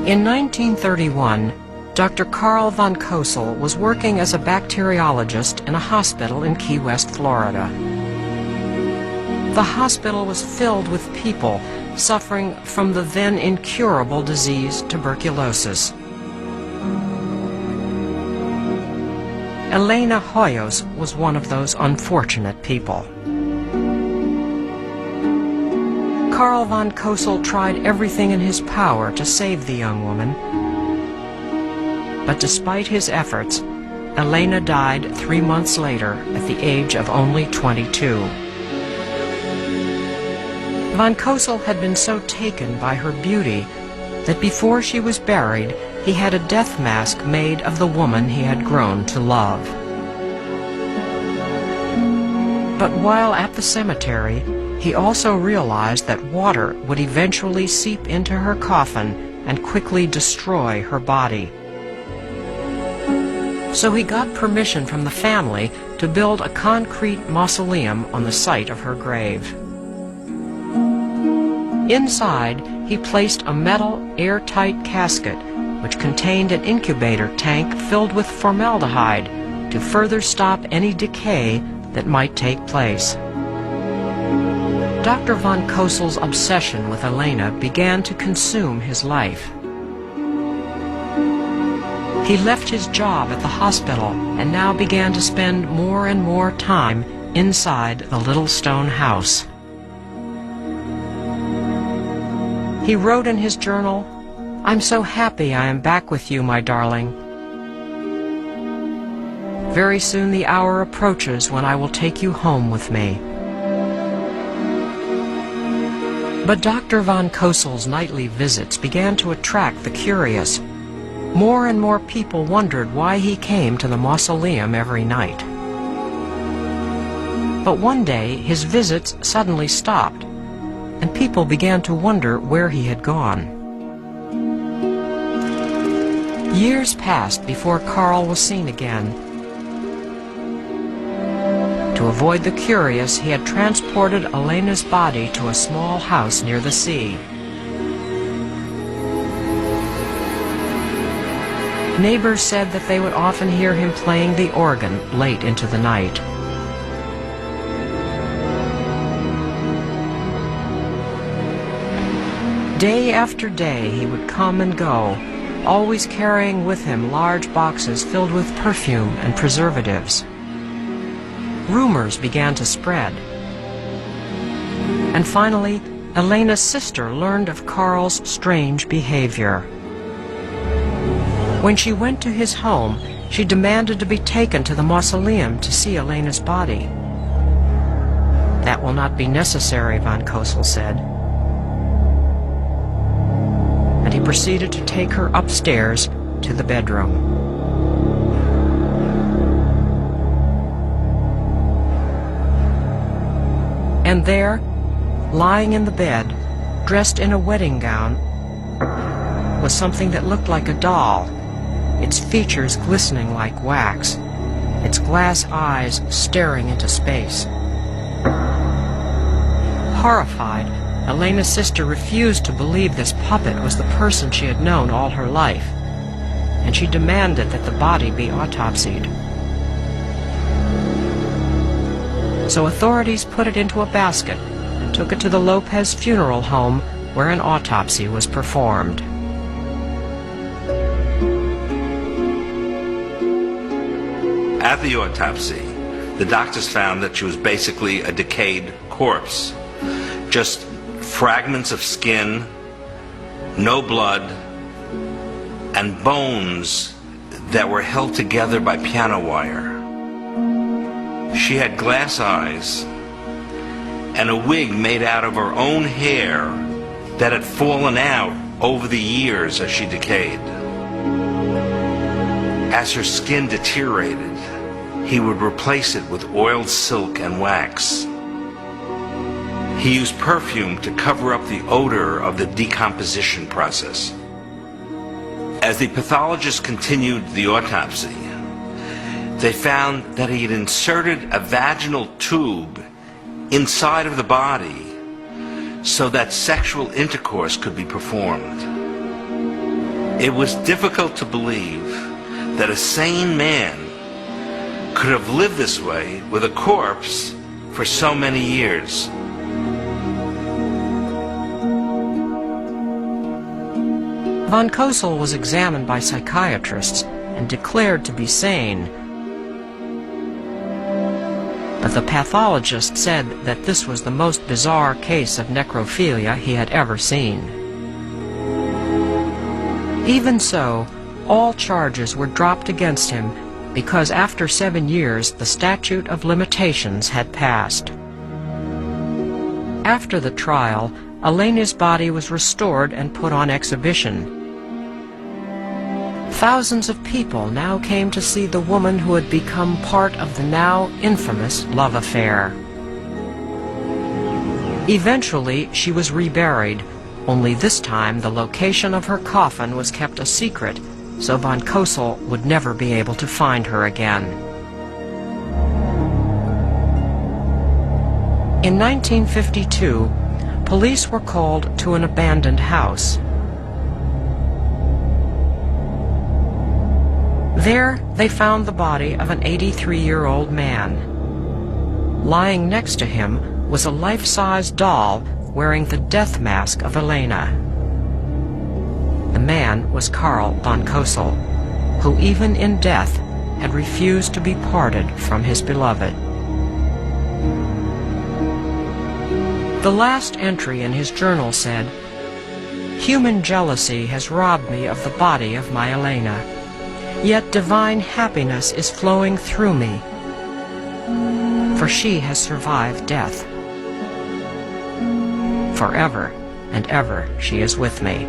In 1931, Dr. Carl von Kosel was working as a bacteriologist in a hospital in Key West, Florida. The hospital was filled with people suffering from the then incurable disease tuberculosis. Elena Hoyos was one of those unfortunate people. Carl von Kosel tried everything in his power to save the young woman. But despite his efforts, Elena died 3 months later at the age of only 22. Von Kosel had been so taken by her beauty that before she was buried, he had a death mask made of the woman he had grown to love. But while at the cemetery, he also realized that water would eventually seep into her coffin and quickly destroy her body. So he got permission from the family to build a concrete mausoleum on the site of her grave. Inside, he placed a metal airtight casket which contained an incubator tank filled with formaldehyde to further stop any decay that might take place. Dr. von Kosel's obsession with Elena began to consume his life. He left his job at the hospital and now began to spend more and more time inside the little stone house. He wrote in his journal, "I'm so happy I am back with you, my darling. Very soon the hour approaches when I will take you home with me." But Dr. von Kosel's nightly visits began to attract the curious. More and more people wondered why he came to the mausoleum every night. But one day his visits suddenly stopped, and people began to wonder where he had gone. Years passed before Carl was seen again. To avoid the curious, he had transported Elena's body to a small house near the sea. Neighbors said that they would often hear him playing the organ late into the night. Day after day he would come and go, always carrying with him large boxes filled with perfume and preservatives. Rumors began to spread. And finally, Elena's sister learned of Carl's strange behavior. When she went to his home, she demanded to be taken to the mausoleum to see Elena's body. "That will not be necessary," von Kosel said. And he proceeded to take her upstairs to the bedroom. And there, lying in the bed, dressed in a wedding gown, was something that looked like a doll, its features glistening like wax, its glass eyes staring into space. Horrified, Elena's sister refused to believe this puppet was the person she had known all her life, and she demanded that the body be autopsied. So authorities put it into a basket and took it to the Lopez funeral home, where an autopsy was performed. At the autopsy, the doctors found that she was basically a decayed corpse. Just fragments of skin, no blood, and bones that were held together by piano wire. She had glass eyes and a wig made out of her own hair that had fallen out over the years as she decayed. As her skin deteriorated, he would replace it with oiled silk and wax. He used perfume to cover up the odor of the decomposition process. As the pathologist continued the autopsy, they found that he had inserted a vaginal tube inside of the body so that sexual intercourse could be performed. It was difficult to believe that a sane man could have lived this way with a corpse for so many years. Von Kosel was examined by psychiatrists and declared to be sane. But the pathologist said that this was the most bizarre case of necrophilia he had ever seen. Even so, all charges were dropped against him because after 7 years the statute of limitations had passed. After the trial, Elena's body was restored and put on exhibition. Thousands of people now came to see the woman who had become part of the now infamous love affair. Eventually, she was reburied, only this time the location of her coffin was kept a secret, so von Kosel would never be able to find her again. In 1952, police were called to an abandoned house. There, they found the body of an 83-year-old man. Lying next to him was a life-size doll wearing the death mask of Elena. The man was Karl von Kosel, who even in death had refused to be parted from his beloved. The last entry in his journal said, "Human jealousy has robbed me of the body of my Elena, yet divine happiness is flowing through me, for she has survived death. Forever and ever she is with me."